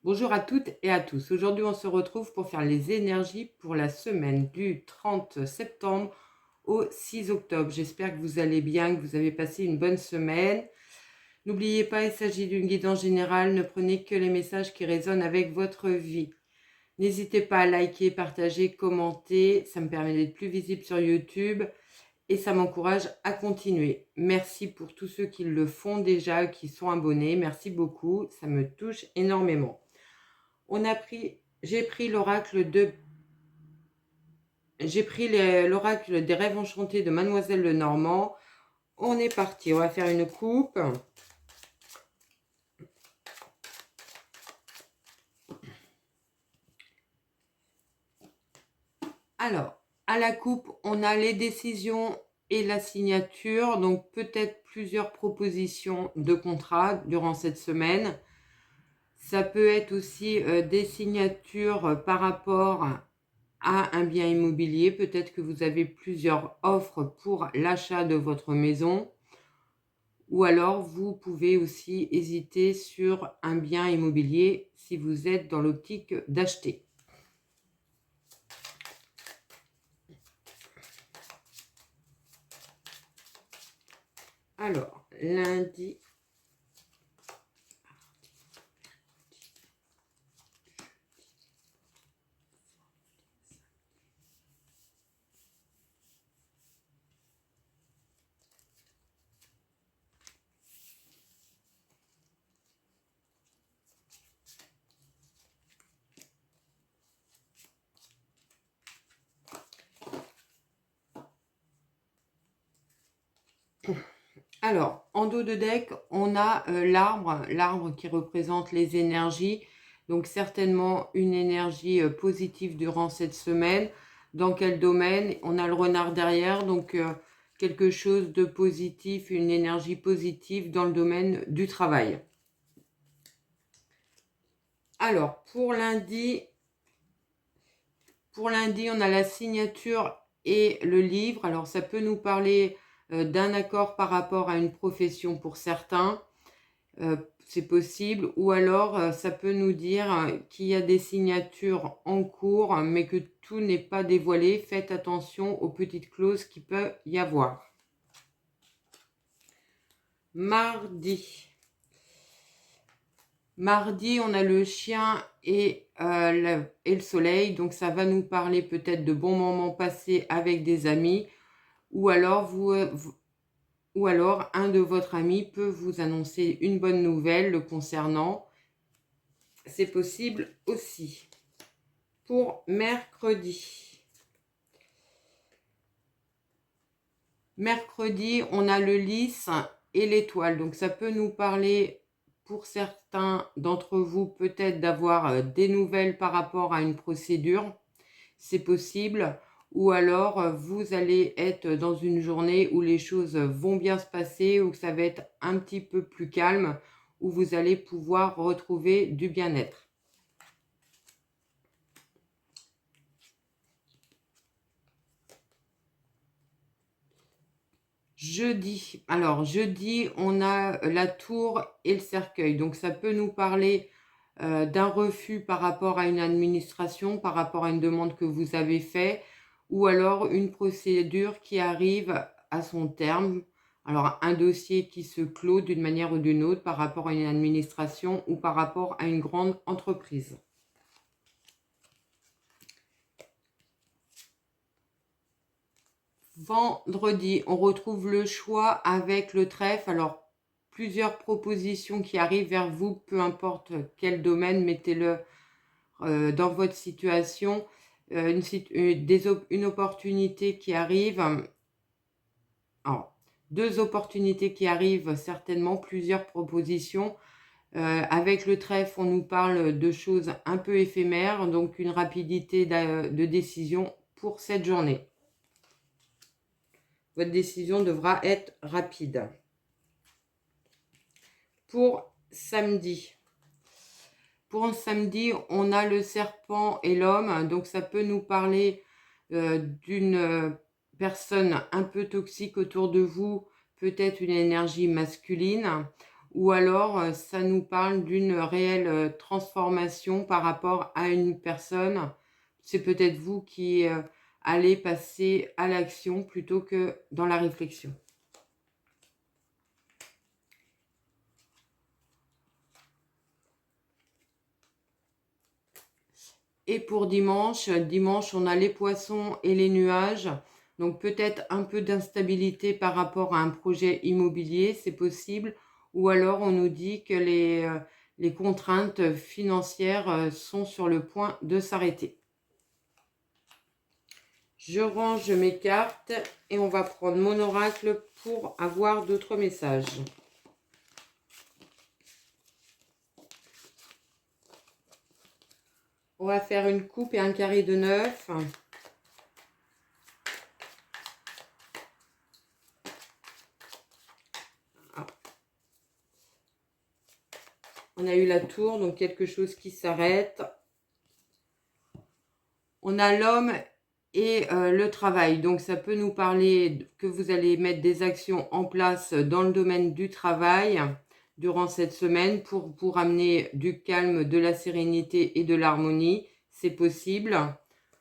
Bonjour à toutes et à tous. Aujourd'hui, on se retrouve pour faire les énergies pour la semaine du 30 septembre au 6 octobre. J'espère que vous allez bien, que vous avez passé une bonne semaine. N'oubliez pas, il s'agit d'une guidance générale. Ne prenez que les messages qui résonnent avec votre vie. N'hésitez pas à liker, partager, commenter. Ça me permet d'être plus visible sur YouTube et ça m'encourage à continuer. Merci pour tous ceux qui le font déjà, qui sont abonnés. Merci beaucoup. Ça me touche énormément. J'ai pris l'oracle des rêves enchantés de Mademoiselle Lenormand. On est parti, on va faire une coupe. Alors, à la coupe, on a les décisions et la signature, donc peut-être plusieurs propositions de contrat durant cette semaine. Ça peut être aussi des signatures par rapport à un bien immobilier. Peut-être que vous avez plusieurs offres pour l'achat de votre maison. Ou alors, vous pouvez aussi hésiter sur un bien immobilier si vous êtes dans l'optique d'acheter. Alors, lundi, alors, en dos de deck, on a l'arbre qui représente les énergies. Donc, certainement une énergie positive durant cette semaine. Dans quel domaine? On a le renard derrière, donc quelque chose de positif, une énergie positive dans le domaine du travail. Alors, pour lundi, on a la signature et le livre. Alors, ça peut nous parler d'un accord par rapport à une profession pour certains. C'est possible. Ou alors, ça peut nous dire qu'il y a des signatures en cours, mais que tout n'est pas dévoilé. Faites attention aux petites clauses qu'il peut y avoir. Mardi, on a le chien et le soleil, donc ça va nous parler peut-être de bons moments passés avec des amis, ou alors un de votre ami peut vous annoncer une bonne nouvelle le concernant. C'est possible aussi. Pour mercredi, on a le lys et l'étoile, donc ça peut nous parler pour certains d'entre vous peut-être d'avoir des nouvelles par rapport à une procédure, c'est possible, ou alors vous allez être dans une journée où les choses vont bien se passer, ou que ça va être un petit peu plus calme, où vous allez pouvoir retrouver du bien-être. Jeudi, on a la tour et le cercueil. Donc, ça peut nous parler d'un refus par rapport à une administration, par rapport à une demande que vous avez faite, ou alors une procédure qui arrive à son terme. Alors, un dossier qui se clôt d'une manière ou d'une autre par rapport à une administration ou par rapport à une grande entreprise. Vendredi, on retrouve le choix avec le trèfle. Alors, plusieurs propositions qui arrivent vers vous, peu importe quel domaine, mettez-le dans votre situation. Une opportunité qui arrive. Alors, deux opportunités qui arrivent, certainement plusieurs propositions. Avec le trèfle, on nous parle de choses un peu éphémères, donc une rapidité de décision pour cette journée. Votre décision devra être rapide. Pour samedi, on a le serpent et l'homme. Donc, ça peut nous parler d'une personne un peu toxique autour de vous, peut-être une énergie masculine, ou alors ça nous parle d'une réelle transformation par rapport à une personne. C'est peut-être vous qui allez passer à l'action plutôt que dans la réflexion. Et pour dimanche, on a les poissons et les nuages. Donc peut-être un peu d'instabilité par rapport à un projet immobilier, c'est possible. Ou alors on nous dit que les contraintes financières sont sur le point de s'arrêter. Je range mes cartes et on va prendre mon oracle pour avoir d'autres messages. On va faire une coupe et un carré de 9. On a eu la tour, donc quelque chose qui s'arrête. On a l'homme et le travail. Donc ça peut nous parler que vous allez mettre des actions en place dans le domaine du travail durant cette semaine pour amener du calme, de la sérénité et de l'harmonie. C'est possible.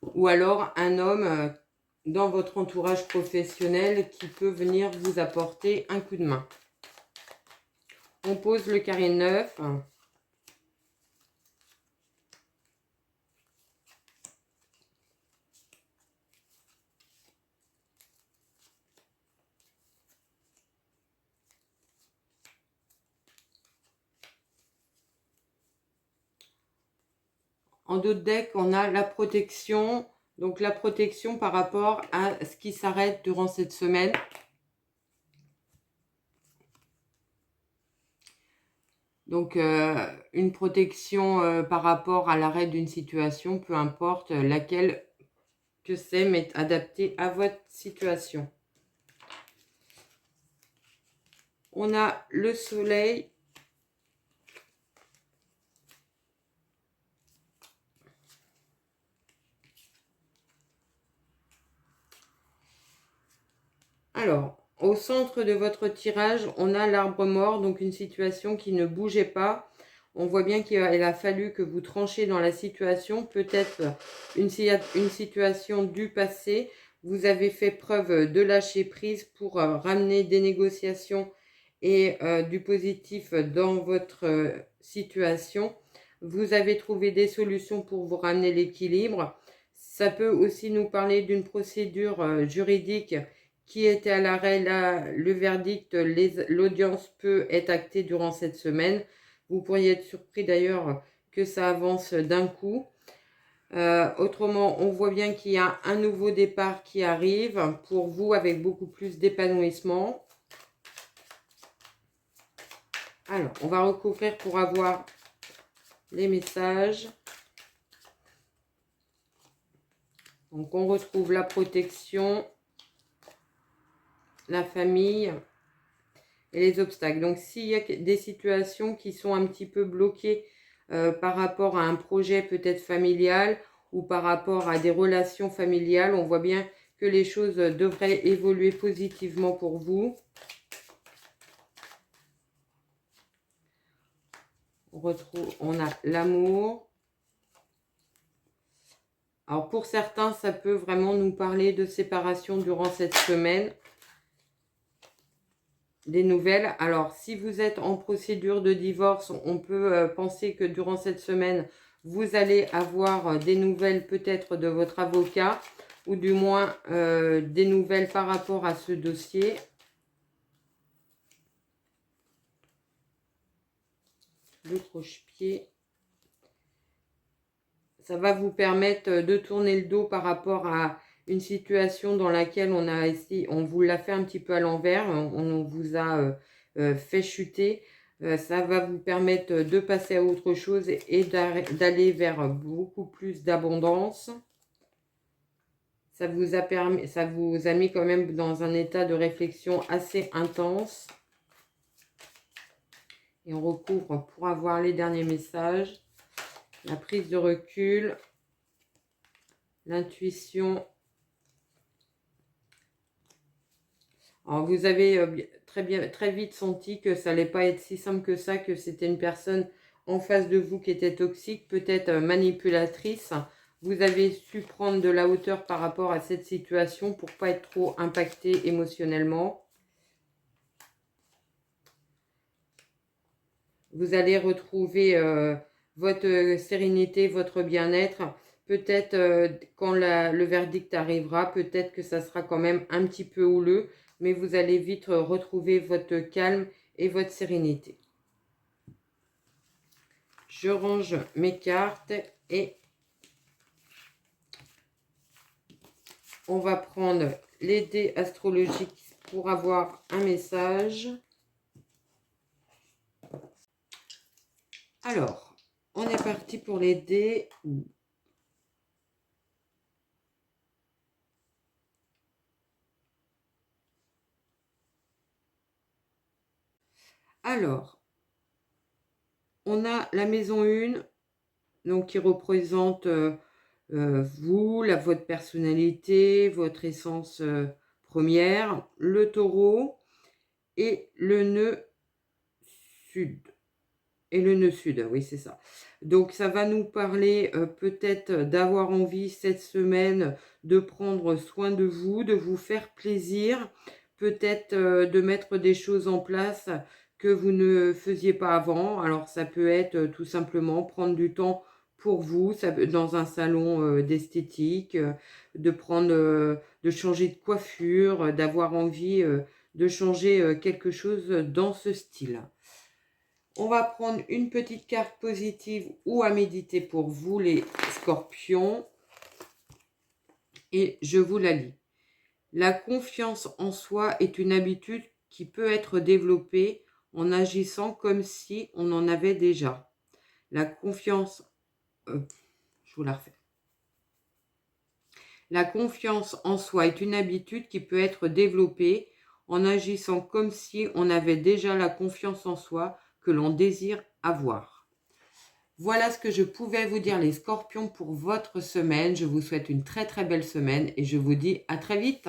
Ou alors un homme dans votre entourage professionnel qui peut venir vous apporter un coup de main. On pose le carré 9. En d'autres decks, on a la protection. Donc la protection par rapport à ce qui s'arrête durant cette semaine. Donc une protection par rapport à l'arrêt d'une situation, peu importe laquelle que c'est, mais adaptée à votre situation. On a le soleil. Alors, au centre de votre tirage, on a l'arbre mort, donc une situation qui ne bougeait pas. On voit bien qu'il a fallu que vous tranchiez dans la situation, peut-être une situation du passé. Vous avez fait preuve de lâcher prise pour ramener des négociations et du positif dans votre situation. Vous avez trouvé des solutions pour vous ramener l'équilibre. Ça peut aussi nous parler d'une procédure juridique qui était à l'arrêt. Là, le verdict, l'audience peut être actée durant cette semaine. Vous pourriez être surpris d'ailleurs que ça avance d'un coup. Autrement, on voit bien qu'il y a un nouveau départ qui arrive pour vous avec beaucoup plus d'épanouissement. Alors, on va recouvrir pour avoir les messages. Donc, on retrouve la protection, la famille et les obstacles. Donc, s'il y a des situations qui sont un petit peu bloquées par rapport à un projet peut-être familial ou par rapport à des relations familiales, on voit bien que les choses devraient évoluer positivement pour vous. On a l'amour. Alors, pour certains, ça peut vraiment nous parler de séparation durant cette semaine. Des nouvelles. Alors, si vous êtes en procédure de divorce, on peut penser que durant cette semaine, vous allez avoir des nouvelles peut-être de votre avocat ou du moins des nouvelles par rapport à ce dossier. Le croche-pied. Ça va vous permettre de tourner le dos par rapport à une situation dans laquelle on vous l'a fait un petit peu à l'envers, on vous a fait chuter. Ça va vous permettre de passer à autre chose et d'aller vers beaucoup plus d'abondance. Ça vous a mis quand même dans un état de réflexion assez intense. Et on recouvre pour avoir les derniers messages. La prise de recul, l'intuition. Alors, vous avez très vite senti que ça allait pas être si simple que ça, que c'était une personne en face de vous qui était toxique, peut-être manipulatrice. Vous avez su prendre de la hauteur par rapport à cette situation pour pas être trop impacté émotionnellement. Vous allez retrouver votre sérénité, votre bien-être. Peut-être quand le verdict arrivera, peut-être que ça sera quand même un petit peu houleux, mais vous allez vite retrouver votre calme et votre sérénité. Je range mes cartes et on va prendre les dés astrologiques pour avoir un message. Alors, on est parti pour les dés. Alors, on a la maison 1, donc qui représente vous, votre personnalité, votre essence première, le taureau et le nœud sud. Et le nœud sud, oui, c'est ça. Donc, ça va nous parler peut-être d'avoir envie cette semaine de prendre soin de vous faire plaisir, peut-être de mettre des choses en place que vous ne faisiez pas avant. Alors, ça peut être tout simplement prendre du temps pour vous, ça peut, dans un salon d'esthétique, de changer de coiffure, d'avoir envie de changer quelque chose dans ce style. On va prendre une petite carte positive ou à méditer pour vous les scorpions. Et je vous la lis. La confiance en soi est une habitude qui peut être développée en agissant comme si on en avait déjà. La confiance... je vous la refais. La confiance en soi est une habitude qui peut être développée en agissant comme si on avait déjà la confiance en soi que l'on désire avoir. Voilà ce que je pouvais vous dire les scorpions pour votre semaine. Je vous souhaite une très très belle semaine et je vous dis à très vite.